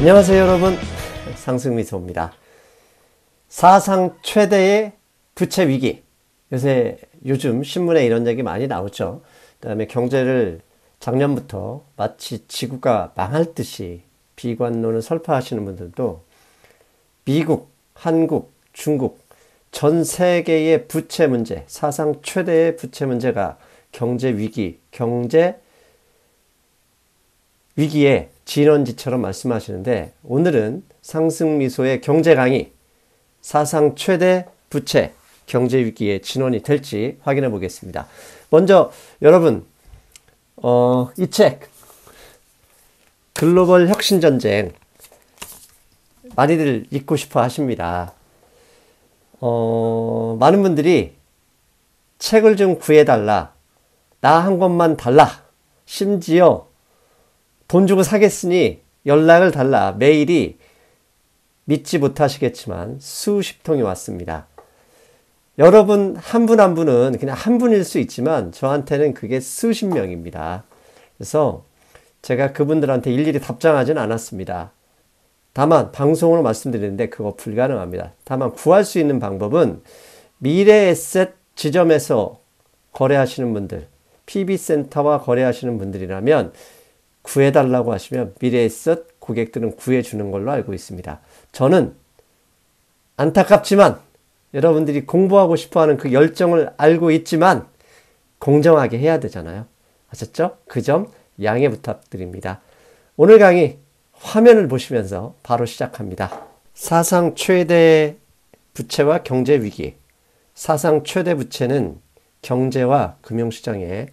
안녕하세요 여러분, 상승미소입니다. 사상 최대의 부채 위기. 요즘 신문에 이런 얘기 많이 나오죠. 그 다음에 경제를 작년부터 마치 지구가 망할 듯이 비관론을 설파하시는 분들도 미국, 한국, 중국 전 세계의 부채 문제, 사상 최대의 부채 문제가 경제 위기의 진원지처럼 말씀하시는데, 오늘은 상승미소의 경제 강의, 사상 최대 부채 경제 위기의 진원이 될지 확인해 보겠습니다. 먼저 여러분, 이 책 글로벌 혁신 전쟁 많이들 읽고 싶어 하십니다. 많은 분들이 책을 좀 구해달라, 나 한 권만 달라, 심지어 돈 주고 사겠으니 연락을 달라, 메일이 믿지 못하시겠지만 수십 통이 왔습니다. 여러분 한 분 한 분은 그냥 한 분일 수 있지만 저한테는 그게 수십 명입니다. 그래서 제가 그분들한테 일일이 답장하지는 않았습니다. 다만 방송으로 말씀드리는데 그거 불가능합니다. 다만 구할 수 있는 방법은 미래에셋 지점에서 거래하시는 분들, PB센터와 거래하시는 분들이라면 구해달라고 하시면 미래에셋 고객들은 구해주는 걸로 알고 있습니다. 저는 안타깝지만 여러분들이 공부하고 싶어하는 그 열정을 알고 있지만 공정하게 해야 되잖아요. 아셨죠? 그 점 양해 부탁드립니다. 오늘 강의 화면을 보시면서 바로 시작합니다. 사상 최대 부채와 경제 위기. 사상 최대 부채는 경제와 금융시장에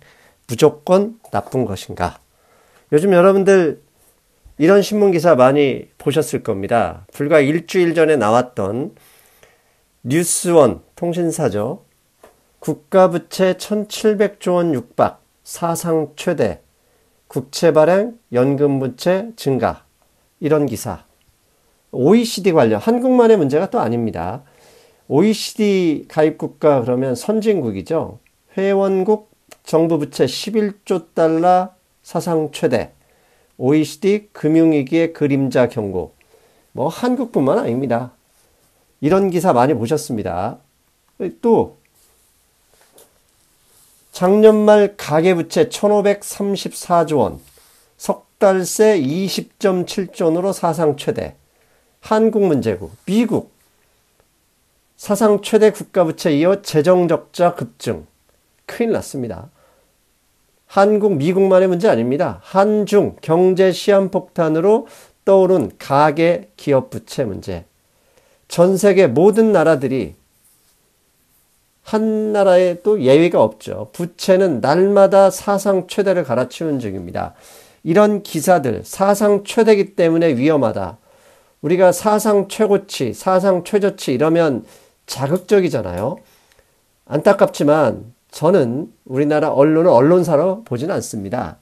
무조건 나쁜 것인가? 요즘 여러분들 이런 신문기사 많이 보셨을 겁니다. 불과 일주일 전에 나왔던 뉴스원 통신사죠. 국가부채 1700조 원 육박, 사상 최대, 국채 발행, 연금부채 증가. 이런 기사. OECD 관련, 한국만의 문제가 또 아닙니다. OECD 가입국가 그러면 선진국이죠. 회원국 정부 부채 11조 달러 사상 최대, OECD 금융위기의 그림자 경고. 한국뿐만 아닙니다. 이런 기사 많이 보셨습니다. 또 작년 말 가계부채 1534조 원, 석 달새 20.7조 원으로 사상 최대. 한국 문제고, 미국 사상 최대 국가부채 이어 재정적자 급증. 큰일 났습니다. 한국, 미국만의 문제 아닙니다. 한중 경제 시한폭탄으로 떠오른 가계 기업 부채 문제. 전 세계 모든 나라들이, 한 나라에 또 예외가 없죠. 부채는 날마다 사상 최대를 갈아치우는 중입니다. 이런 기사들, 사상 최대이기 때문에 위험하다. 우리가 사상 최고치, 사상 최저치 이러면 자극적이잖아요. 안타깝지만 저는 우리나라 언론을 언론사로 보지는 않습니다.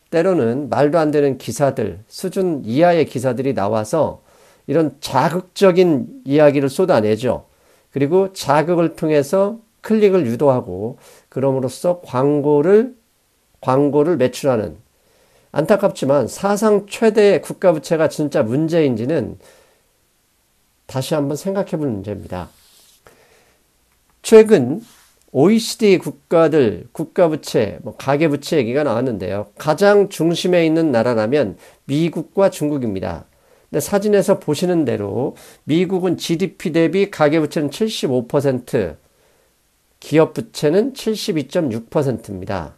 때로는 말도 안 되는 기사들, 수준 이하의 기사들이 나와서 이런 자극적인 이야기를 쏟아내죠. 그리고 자극을 통해서 클릭을 유도하고 그럼으로써 광고를 매출하는. 안타깝지만 사상 최대의 국가부채가 진짜 문제인지는 다시 한번 생각해 볼 문제입니다. 최근 OECD 국가들 국가부채, 가계부채 얘기가 나왔는데요. 가장 중심에 있는 나라라면 미국과 중국입니다. 근데 사진에서 보시는 대로 미국은 GDP 대비 가계부채는 75%, 기업부채는 72.6%입니다.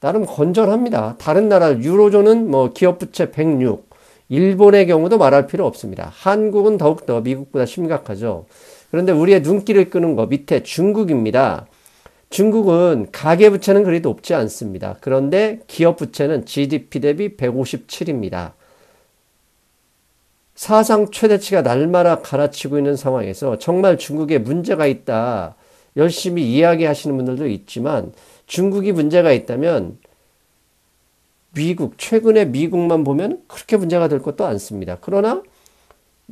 나름 건전합니다. 다른 나라, 유로존은 기업부채 106, 일본의 경우도 말할 필요 없습니다. 한국은 더욱더 미국보다 심각하죠. 그런데 우리의 눈길을 끄는 거 밑에 중국입니다. 중국은 가계부채는 그리 높지 않습니다. 그런데 기업부채는 GDP 대비 157입니다. 사상 최대치가 날마다 갈아치고 있는 상황에서 정말 중국에 문제가 있다, 열심히 이야기하시는 분들도 있지만 중국이 문제가 있다면 최근에 미국만 보면 그렇게 문제가 될 것도 않습니다. 그러나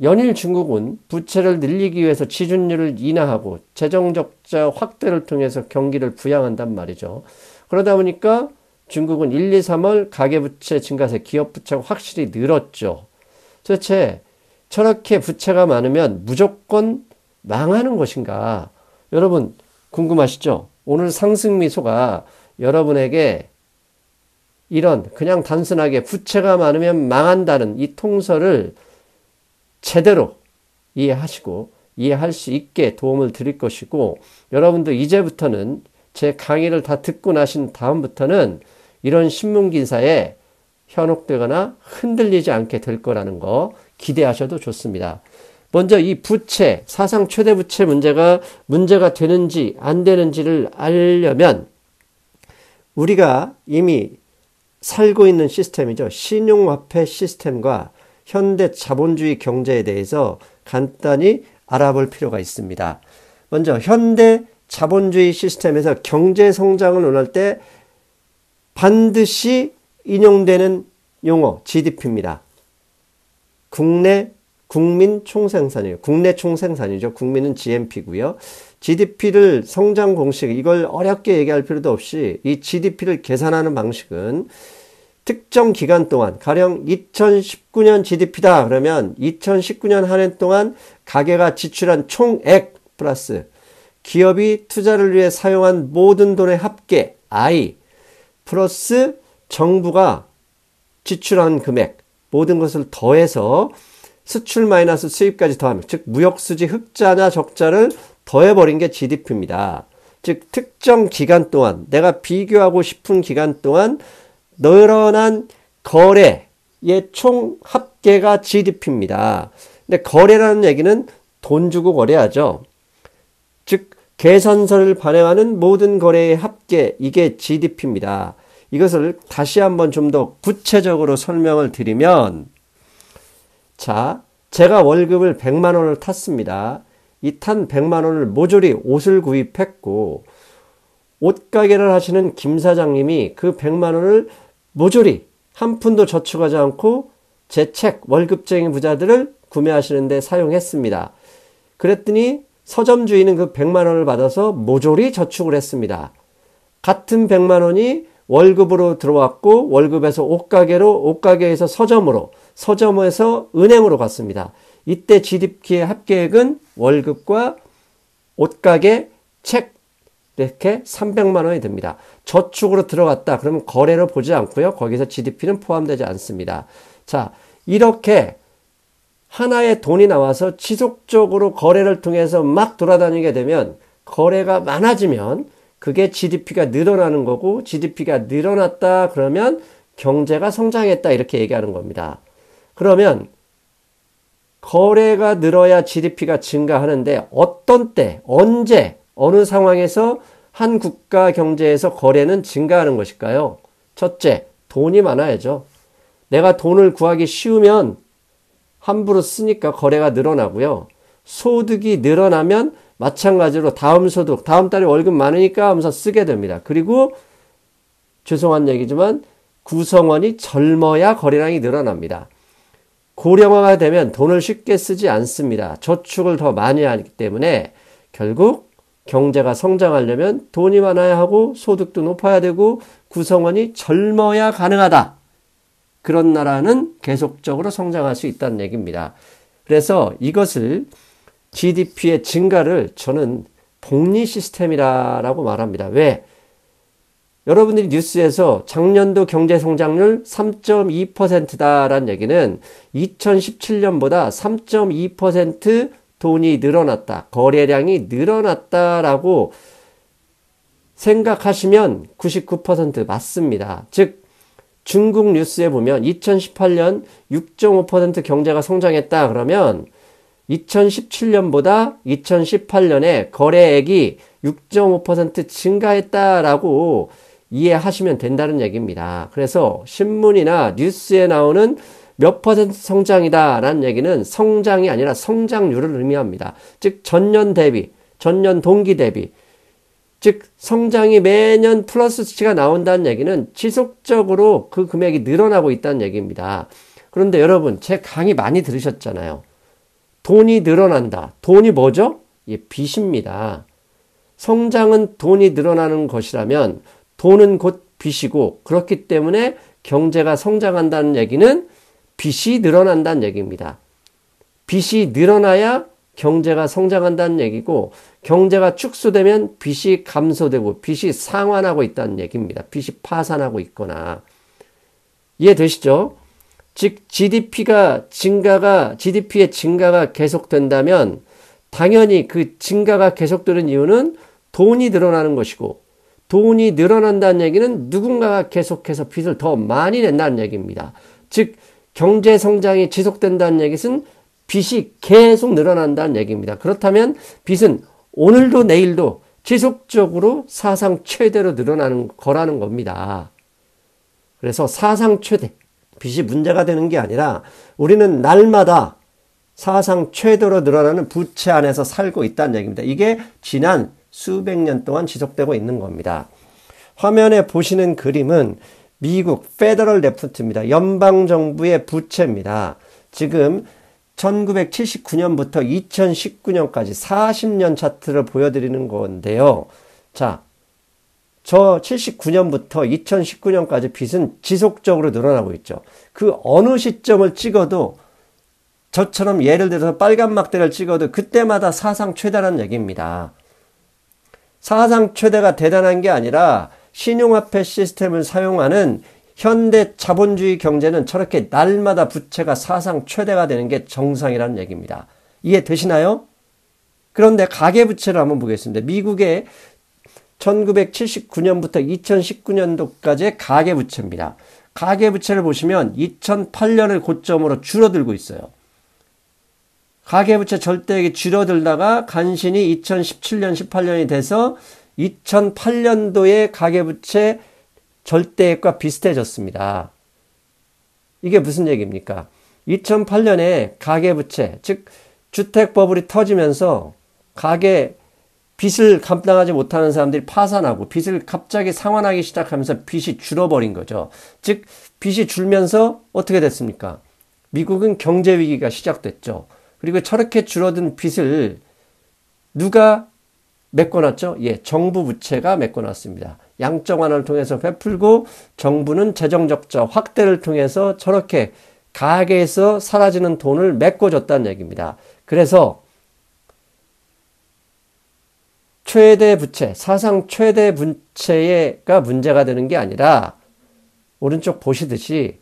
연일 중국은 부채를 늘리기 위해서 지준율을 인하하고 재정적자 확대를 통해서 경기를 부양한단 말이죠. 그러다 보니까 중국은 1, 2, 3월 가계부채 증가세, 기업부채가 확실히 늘었죠. 도대체 저렇게 부채가 많으면 무조건 망하는 것인가? 여러분 궁금하시죠? 오늘 상승미소가 여러분에게 이런 그냥 단순하게 부채가 많으면 망한다는 이 통설을 제대로 이해하시고 이해할 수 있게 도움을 드릴 것이고, 여러분도 이제부터는 제 강의를 다 듣고 나신 다음부터는 이런 신문기사에 현혹되거나 흔들리지 않게 될 거라는 거 기대하셔도 좋습니다. 먼저 이 부채, 사상 최대 부채 문제가 되는지 안 되는지를 알려면 우리가 이미 살고 있는 시스템이죠. 신용화폐 시스템과 현대 자본주의 경제에 대해서 간단히 알아볼 필요가 있습니다. 먼저 현대 자본주의 시스템에서 경제 성장을 논할 때 반드시 인용되는 용어 GDP입니다. 국민 총생산이에요. 국내 총생산이죠. 국민은 GNP고요. GDP를 성장 공식, 이걸 어렵게 얘기할 필요도 없이 이 GDP를 계산하는 방식은 특정 기간 동안, 가령 2019년 GDP다 그러면 2019년 한 해 동안 가계가 지출한 총액 플러스 기업이 투자를 위해 사용한 모든 돈의 합계 I 플러스 정부가 지출한 금액, 모든 것을 더해서 수출 마이너스 수입까지 더하면, 즉 무역수지 흑자나 적자를 더해버린 게 GDP입니다. 즉 특정 기간 동안, 내가 비교하고 싶은 기간 동안 늘어난 거래의 총 합계가 GDP입니다. 근데 거래라는 얘기는 돈 주고 거래하죠. 즉 계산서를 발행하는 모든 거래의 합계, 이게 GDP입니다. 이것을 다시 한번 좀 더 구체적으로 설명을 드리면, 자, 제가 월급을 100만 원을 탔습니다. 이 탄 100만 원을 모조리 옷을 구입했고, 옷가게를 하시는 김 사장님이 그 100만 원을 모조리 한 푼도 저축하지 않고 제 책 월급쟁이 부자들을 구매하시는데 사용했습니다. 그랬더니 서점주인은 그 100만 원을 받아서 모조리 저축을 했습니다. 같은 100만 원이 월급으로 들어왔고, 월급에서 옷가게로, 옷가게에서 서점으로, 서점에서 은행으로 갔습니다. 이때 GDP의 합계액은 월급과 옷가게, 책 이렇게 300만 원이 됩니다. 저축으로 들어갔다 그러면 거래로 보지 않고요. 거기서 GDP는 포함되지 않습니다. 자, 이렇게 하나의 돈이 나와서 지속적으로 거래를 통해서 막 돌아다니게 되면, 거래가 많아지면 그게 GDP가 늘어나는 거고, GDP가 늘어났다 그러면 경제가 성장했다 이렇게 얘기하는 겁니다. 그러면 거래가 늘어야 GDP가 증가하는데 어떤 때, 언제, 어느 상황에서 한 국가 경제에서 거래는 증가하는 것일까요? 첫째, 돈이 많아야죠. 내가 돈을 구하기 쉬우면 함부로 쓰니까 거래가 늘어나고요. 소득이 늘어나면 마찬가지로 다음 소득, 다음 달에 월급 많으니까 하면서 쓰게 됩니다. 그리고 죄송한 얘기지만 구성원이 젊어야 거래량이 늘어납니다. 고령화가 되면 돈을 쉽게 쓰지 않습니다. 저축을 더 많이 하기 때문에 결국 경제가 성장하려면 돈이 많아야 하고 소득도 높아야 되고 구성원이 젊어야 가능하다. 그런 나라는 계속적으로 성장할 수 있다는 얘기입니다. 그래서 이것을 GDP의 증가를 저는 복리 시스템이라고 말합니다. 왜? 여러분들이 뉴스에서 작년도 경제 성장률 3.2%다라는 얘기는 2017년보다 3.2% 돈이 늘어났다, 거래량이 늘어났다라고 생각하시면 99% 맞습니다. 즉 중국 뉴스에 보면 2018년 6.5% 경제가 성장했다 그러면 2017년보다 2018년에 거래액이 6.5% 증가했다라고 이해하시면 된다는 얘기입니다. 그래서 신문이나 뉴스에 나오는 몇 퍼센트 성장이다라는 얘기는 성장이 아니라 성장률을 의미합니다. 즉 전년 대비, 전년 동기 대비, 즉 성장이 매년 플러스 수치가 나온다는 얘기는 지속적으로 그 금액이 늘어나고 있다는 얘기입니다. 그런데 여러분, 제 강의 많이 들으셨잖아요. 돈이 늘어난다. 돈이 뭐죠? 예, 빚입니다. 성장은 돈이 늘어나는 것이라면 돈은 곧 빚이고, 그렇기 때문에 경제가 성장한다는 얘기는 빚이 늘어난다는 얘기입니다. 빚이 늘어나야 경제가 성장한다는 얘기고, 경제가 축소되면 빚이 감소되고 빚이 상환하고 있다는 얘기입니다. 빚이 파산하고 있거나. 이해되시죠? 즉 GDP의 증가가 계속된다면 당연히 그 증가가 계속되는 이유는 돈이 늘어나는 것이고, 돈이 늘어난다는 얘기는 누군가가 계속해서 빚을 더 많이 낸다는 얘기입니다. 즉 경제 성장이 지속된다는 얘기는 빚이 계속 늘어난다는 얘기입니다. 그렇다면 빚은 오늘도 내일도 지속적으로 사상 최대로 늘어나는 거라는 겁니다. 그래서 사상 최대, 빚이 문제가 되는 게 아니라 우리는 날마다 사상 최대로 늘어나는 부채 안에서 살고 있다는 얘기입니다. 이게 지난 수백 년 동안 지속되고 있는 겁니다. 화면에 보시는 그림은 미국 페더럴 데프트입니다. 연방정부의 부채입니다. 지금 1979년부터 2019년까지 40년 차트를 보여드리는 건데요. 자, 저 79년부터 2019년까지 빚은 지속적으로 늘어나고 있죠. 그 어느 시점을 찍어도, 저처럼 예를 들어서 빨간 막대를 찍어도 그때마다 사상 최대라는 얘기입니다. 사상 최대가 대단한 게 아니라 신용화폐 시스템을 사용하는 현대 자본주의 경제는 저렇게 날마다 부채가 사상 최대가 되는 게 정상이라는 얘기입니다. 이해되시나요? 그런데 가계부채를 한번 보겠습니다. 미국의 1979년부터 2019년도까지의 가계부채입니다. 가계부채를 보시면 2008년을 고점으로 줄어들고 있어요. 가계부채 절대액이 줄어들다가 간신히 2017년, 18년이 돼서 2008년도에 가계부채 절대액과 비슷해졌습니다. 이게 무슨 얘기입니까? 2008년에 가계부채, 즉 주택 버블이 터지면서 가계 빚을 감당하지 못하는 사람들이 파산하고 빚을 갑자기 상환하기 시작하면서 빚이 줄어버린 거죠. 즉 빚이 줄면서 어떻게 됐습니까? 미국은 경제 위기가 시작됐죠. 그리고 저렇게 줄어든 빚을 누가 메꿔놨죠? 예, 정부 부채가 메꿔놨습니다. 양적 완화를 통해서 베풀고 정부는 재정 적자 확대를 통해서 저렇게 가계에서 사라지는 돈을 메꿔줬다는 얘기입니다. 그래서 최대 부채, 사상 최대 부채가 문제가 되는 게 아니라 오른쪽 보시듯이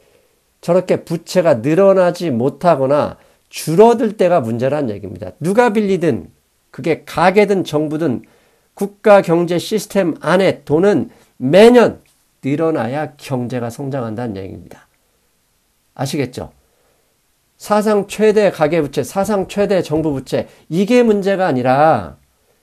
저렇게 부채가 늘어나지 못하거나 줄어들 때가 문제라는 얘기입니다. 누가 빌리든 그게 가계든 정부든 국가 경제 시스템 안에 돈은 매년 늘어나야 경제가 성장한다는 얘기입니다. 아시겠죠? 사상 최대 가계부채, 사상 최대 정부 부채, 이게 문제가 아니라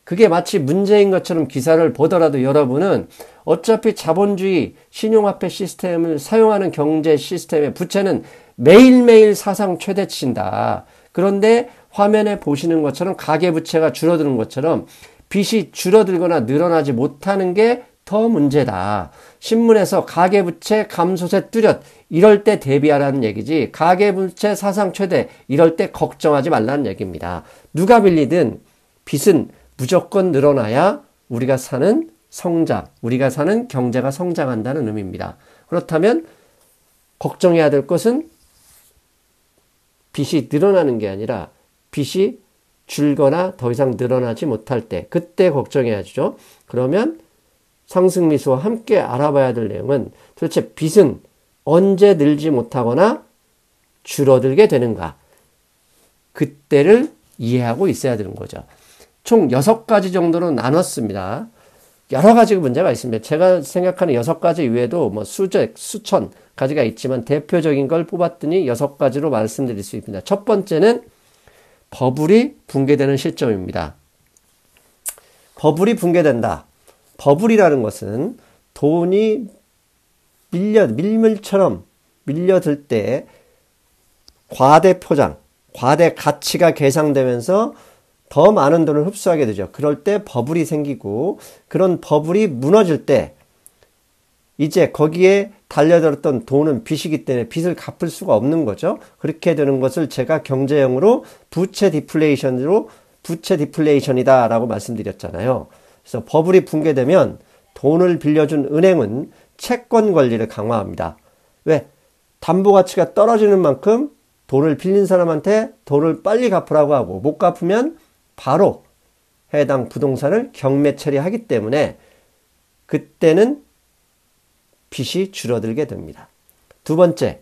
그게 마치 문제인 것처럼 기사를 보더라도 여러분은 어차피 자본주의 신용화폐 시스템을 사용하는 경제 시스템의 부채는 매일매일 사상 최대치인다. 그런데 화면에 보시는 것처럼 가계부채가 줄어드는 것처럼 빚이 줄어들거나 늘어나지 못하는 게 더 문제다. 신문에서 가계부채 감소세 뚜렷 이럴 때 대비하라는 얘기지, 가계부채 사상 최대 이럴 때 걱정하지 말라는 얘기입니다. 누가 빌리든 빚은 무조건 늘어나야 우리가 사는 성장, 우리가 사는 경제가 성장한다는 의미입니다. 그렇다면 걱정해야 될 것은 빚이 늘어나는 게 아니라 빚이 줄거나 더 이상 늘어나지 못할 때, 그때 걱정해야죠. 그러면 상승미수와 함께 알아봐야 될 내용은 도대체 빚은 언제 늘지 못하거나 줄어들게 되는가, 그때를 이해하고 있어야 되는 거죠. 총 6가지 정도로 나눴습니다. 여러 가지 문제가 있습니다. 제가 생각하는 6가지 이외에도 뭐 수천 가지가 있지만 대표적인 걸 뽑았더니 6가지로 말씀드릴 수 있습니다. 첫 번째는 버블이 붕괴되는 시점입니다. 버블이 붕괴된다. 버블이라는 것은 돈이 밀물처럼 밀려들 때 과대 포장, 과대 가치가 계상되면서 더 많은 돈을 흡수하게 되죠. 그럴 때 버블이 생기고, 그런 버블이 무너질 때 이제 거기에 달려들었던 돈은 빚이기 때문에 빚을 갚을 수가 없는 거죠. 그렇게 되는 것을 제가 경제용어로 부채 디플레이션이다 라고 말씀드렸잖아요. 그래서 버블이 붕괴되면 돈을 빌려준 은행은 채권 관리를 강화합니다. 왜? 담보 가치가 떨어지는 만큼 돈을 빌린 사람한테 돈을 빨리 갚으라고 하고 못 갚으면 바로 해당 부동산을 경매 처리하기 때문에 그때는 빚이 줄어들게 됩니다. 두 번째,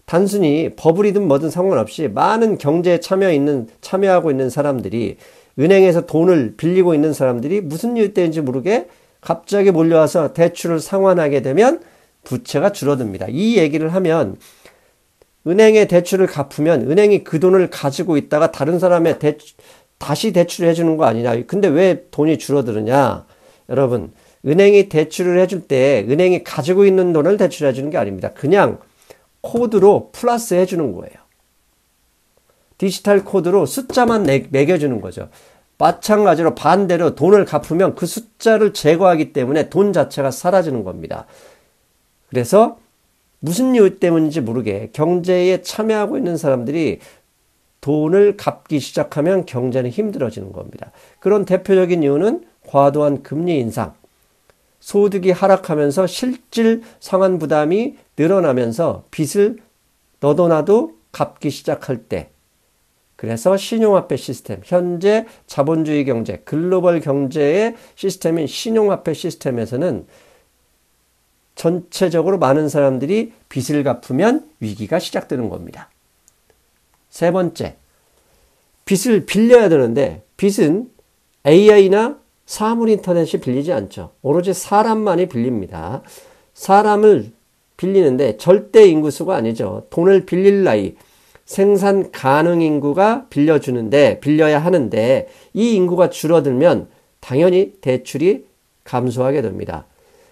단순히 버블이든 뭐든 상관없이 많은 경제에 참여하고 있는 사람들이 은행에서 돈을 빌리고 있는 사람들이 무슨 일 때인지 모르게 갑자기 몰려와서 대출을 상환하게 되면 부채가 줄어듭니다. 이 얘기를 하면 은행에 대출을 갚으면 은행이 그 돈을 가지고 있다가 다른 사람의 다시 대출을 해주는 거 아니냐. 근데 왜 돈이 줄어드느냐. 여러분, 은행이 대출을 해줄 때 은행이 가지고 있는 돈을 대출해 주는 게 아닙니다. 그냥 코드로 플러스 해주는 거예요. 디지털 코드로 숫자만 매겨주는 거죠. 마찬가지로 반대로 돈을 갚으면 그 숫자를 제거하기 때문에 돈 자체가 사라지는 겁니다. 그래서 무슨 이유 때문인지 모르게 경제에 참여하고 있는 사람들이 돈을 갚기 시작하면 경제는 힘들어지는 겁니다. 그런 대표적인 이유는 과도한 금리 인상, 소득이 하락하면서 실질 상환 부담이 늘어나면서 빚을 너도 나도 갚기 시작할 때, 그래서 신용화폐 시스템, 현재 자본주의 경제, 글로벌 경제의 시스템인 신용화폐 시스템에서는 전체적으로 많은 사람들이 빚을 갚으면 위기가 시작되는 겁니다. 세 번째, 빚을 빌려야 되는데 빚은 AI나 사물 인터넷이 빌리지 않죠. 오로지 사람만이 빌립니다. 사람을 빌리는데 절대 인구수가 아니죠. 돈을 빌릴 나이, 생산 가능 인구가 빌려야 하는데 이 인구가 줄어들면 당연히 대출이 감소하게 됩니다.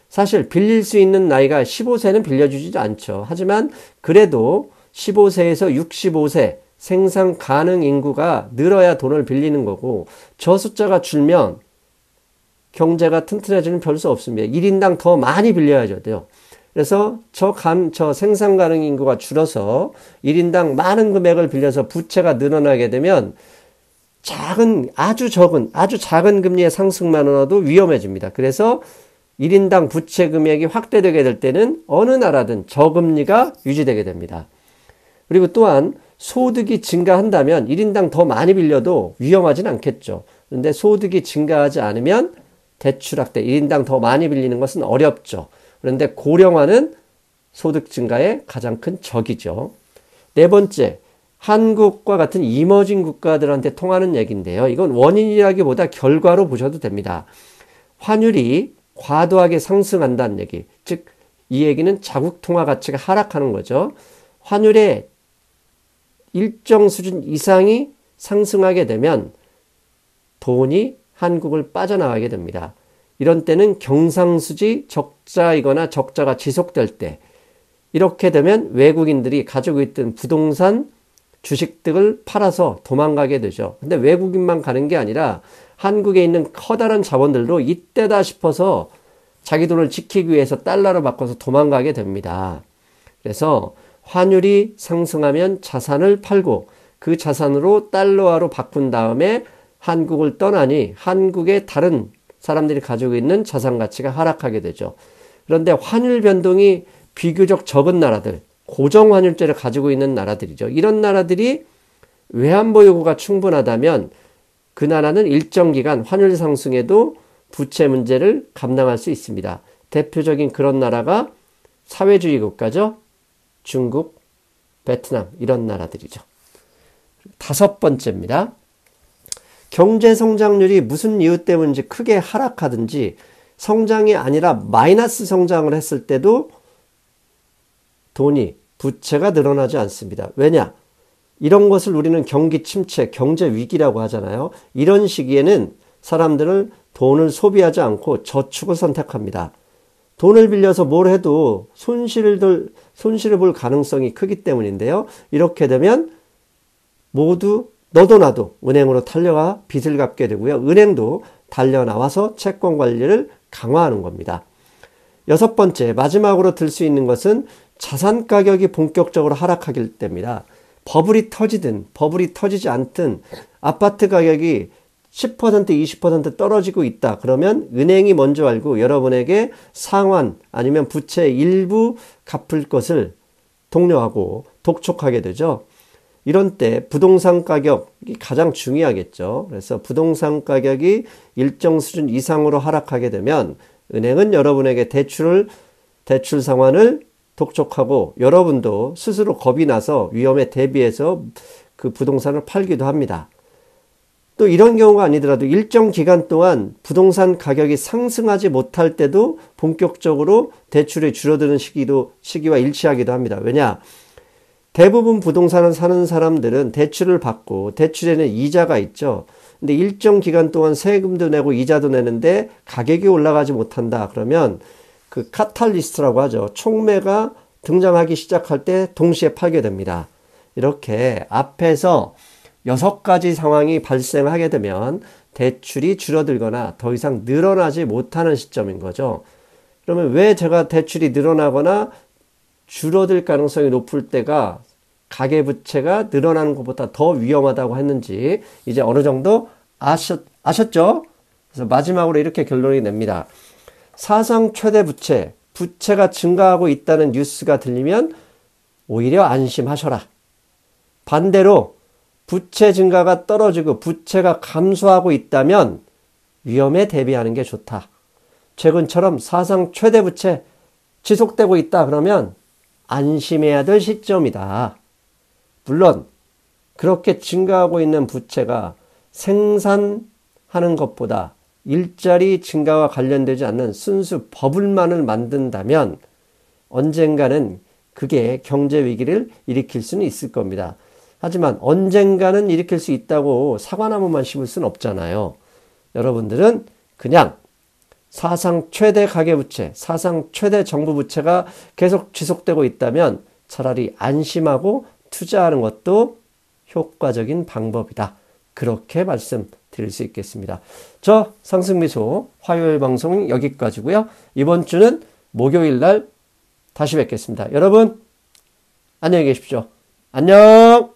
사실 빌릴 수 있는 나이가 15세는 빌려주지 않죠. 하지만 그래도 15세에서 65세 생산 가능 인구가 늘어야 돈을 빌리는 거고 저 숫자가 줄면 경제가 튼튼해지는 별 수 없습니다. 1인당 더 많이 빌려야죠. 그래서 저 생산 가능 인구가 줄어서 1인당 많은 금액을 빌려서 부채가 늘어나게 되면 아주 작은 금리의 상승만으로도 위험해집니다. 그래서 1인당 부채 금액이 확대되게 될 때는 어느 나라든 저금리가 유지되게 됩니다. 그리고 또한 소득이 증가한다면 1인당 더 많이 빌려도 위험하진 않겠죠. 그런데 소득이 증가하지 않으면 대출 확대, 1인당 더 많이 빌리는 것은 어렵죠. 그런데 고령화는 소득 증가의 가장 큰 적이죠. 네 번째, 한국과 같은 이머징 국가들한테 통하는 얘기인데요. 이건 원인이라기보다 결과로 보셔도 됩니다. 환율이 과도하게 상승한다는 얘기. 즉, 이 얘기는 자국 통화 가치가 하락하는 거죠. 환율의 일정 수준 이상이 상승하게 되면 돈이 한국을 빠져나가게 됩니다. 이런 때는 경상수지 적자이거나 적자가 지속될 때, 이렇게 되면 외국인들이 가지고 있던 부동산 주식 등을 팔아서 도망가게 되죠. 근데 외국인만 가는 게 아니라 한국에 있는 커다란 자본들도 이때다 싶어서 자기 돈을 지키기 위해서 달러로 바꿔서 도망가게 됩니다. 그래서 환율이 상승하면 자산을 팔고 그 자산으로 달러화로 바꾼 다음에 한국을 떠나니 한국의 다른 사람들이 가지고 있는 자산 가치가 하락하게 되죠. 그런데 환율 변동이 비교적 적은 나라들, 고정 환율제를 가지고 있는 나라들이죠. 이런 나라들이 외환보 요구가 충분하다면 그 나라는 일정 기간 환율 상승에도 부채 문제를 감당할 수 있습니다. 대표적인 그런 나라가 사회주의 국가죠. 중국, 베트남 이런 나라들이죠. 다섯 번째입니다. 경제 성장률이 무슨 이유 때문인지 크게 하락하든지 성장이 아니라 마이너스 성장을 했을 때도 부채가 늘어나지 않습니다. 왜냐? 이런 것을 우리는 경기 침체, 경제 위기라고 하잖아요. 이런 시기에는 사람들은 돈을 소비하지 않고 저축을 선택합니다. 돈을 빌려서 뭘 해도 손실을 볼 가능성이 크기 때문인데요. 이렇게 되면 모두 너도 나도 은행으로 달려가 빚을 갚게 되고요. 은행도 달려나와서 채권 관리를 강화하는 겁니다. 여섯 번째, 마지막으로 들 수 있는 것은 자산 가격이 본격적으로 하락하길 때입니다. 버블이 터지든 버블이 터지지 않든 아파트 가격이 10%, 20% 떨어지고 있다. 그러면 은행이 먼저 알고 여러분에게 상환 아니면 부채 일부 갚을 것을 독려하고 독촉하게 되죠. 이런 때 부동산 가격이 가장 중요하겠죠. 그래서 부동산 가격이 일정 수준 이상으로 하락하게 되면 은행은 여러분에게 대출 상환을 독촉하고 여러분도 스스로 겁이 나서 위험에 대비해서 그 부동산을 팔기도 합니다. 또 이런 경우가 아니더라도 일정 기간 동안 부동산 가격이 상승하지 못할 때도 본격적으로 대출이 줄어드는 시기와 일치하기도 합니다. 왜냐? 대부분 부동산을 사는 사람들은 대출을 받고 대출에는 이자가 있죠. 근데 일정 기간 동안 세금도 내고 이자도 내는데 가격이 올라가지 못한다. 그러면 그 카탈리스트라고 하죠. 촉매가 등장하기 시작할 때 동시에 팔게 됩니다. 이렇게 앞에서 6가지 상황이 발생하게 되면 대출이 줄어들거나 더 이상 늘어나지 못하는 시점인 거죠. 그러면 왜 제가 대출이 늘어나거나 줄어들 가능성이 높을 때가 가계부채가 늘어나는 것보다 더 위험하다고 했는지 이제 어느 정도 아셨죠? 그래서 마지막으로 이렇게 결론이 냅니다. 사상 최대 부채가 증가하고 있다는 뉴스가 들리면 오히려 안심하셔라. 반대로 부채 증가가 떨어지고 부채가 감소하고 있다면 위험에 대비하는 게 좋다. 최근처럼 사상 최대 부채 지속되고 있다 그러면 안심해야 될 시점이다. 물론 그렇게 증가하고 있는 부채가 생산하는 것보다 일자리 증가와 관련되지 않는 순수 버블만을 만든다면 언젠가는 그게 경제 위기를 일으킬 수는 있을 겁니다. 하지만 언젠가는 일으킬 수 있다고 사과나무만 심을 수는 없잖아요. 여러분들은 그냥 사상 최대 가계부채, 사상 최대 정부 부채가 계속 지속되고 있다면 차라리 안심하고 투자하는 것도 효과적인 방법이다. 그렇게 말씀드릴 수 있겠습니다. 저 상승미소 화요일 방송 여기까지고요. 이번 주는 목요일 날 다시 뵙겠습니다. 여러분 안녕히 계십시오. 안녕.